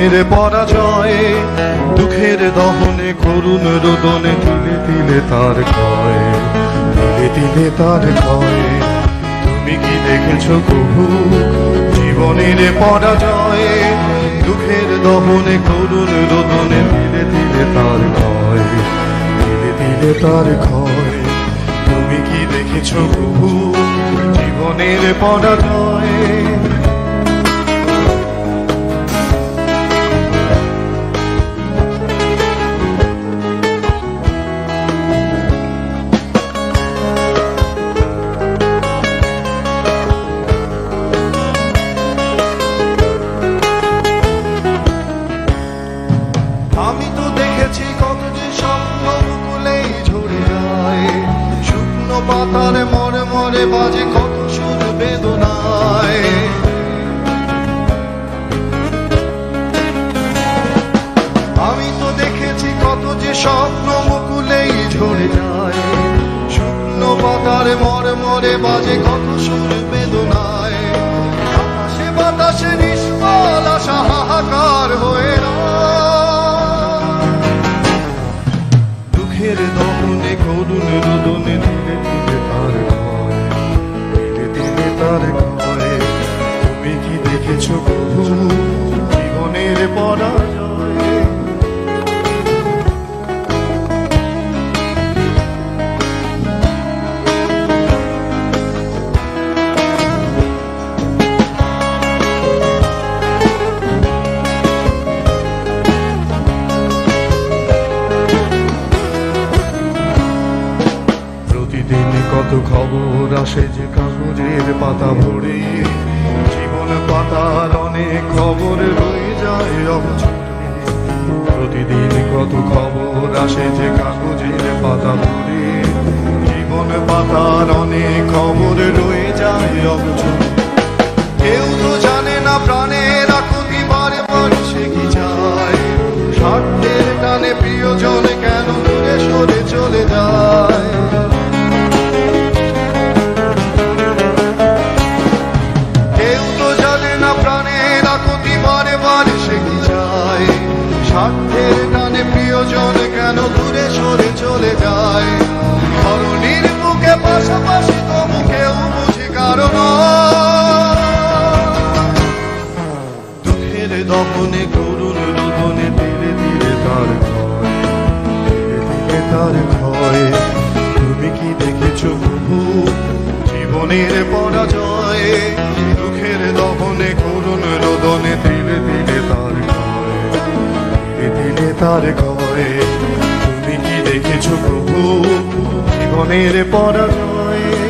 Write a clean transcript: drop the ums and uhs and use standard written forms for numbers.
জীবনের পরাজয়ে, দুঃখের দহনে করুণ রোদনে তিলে তিলে তার ক্ষয়, তিলে তিলে তার ক্ষয়। তুমি কি দেখেছো কভু জীবনের পরাজয়ে, দুঃখের দহনে করুণ রোদনে তিলে তিলে তার ক্ষয়, তিলে তিলে তার ক্ষয়। তুমি কি দেখেছো কভু জীবনের পরাজয়ে? আমি তো দেখেছি কত যে স্বপ্ন মুকুলেই ঝরে যায়, শুকনো পাতার মরে মরে বাজে কত সুর বেদনায়। আমি তো দেখেছি কত যে স্বপ্ন মুকুলেই ঝরে যায়, শুকনো পাতার মরে মরে বাজে কত সুর বেদনায়। আকাশে বাতাসে নিষ্ফল আশা হাহাকার হয়ে দুঃখের দহনে করুণ রোদনে ধীরে ধীরে তার ক্ষয়, ধীরে ধীরে তার ক্ষয়। তুমি কি দেখেছো কভু জীবনের পরাজয়ে? প্রতিদিন কত খবর আসে যে কাগজের পাতা ভরে, জীবন পাতার অনেক খবর রয়ে যায় অবচরে। প্রতিদিন কত খবর আসে যে কাগজের পাতা ভরে, জীবন পাতার অনেক খবর রয়ে যায় অবচরে। কেউ তো জানে না প্রাণের আকুতি বারে বারে সে কি চায়, স্বার্থের টানে প্রিয়জন কেন দূরে সরে চলে যায়। স্বার্থের টানে প্রিয়জন কেন দূরে সরে চলে যায়। ধরণীর বুকে পাশাপাশি তবু কেউ বুঝি কারণ দুঃখের দহনে করুণ রোদনে ধীরে ধীরে তার ক্ষয়, ধীরে ধীরে তার ক্ষয়। তুমি কি দেখেছো কভু জীবনের পরাজয়ে, দুঃখের দহনে করুণ রোদনে ধীরে ধীরে তার ক্ষয়, দিলে তার ক্ষয়। তুমি কি দেখেছো প্রভু জীবনের পরাজয়ে?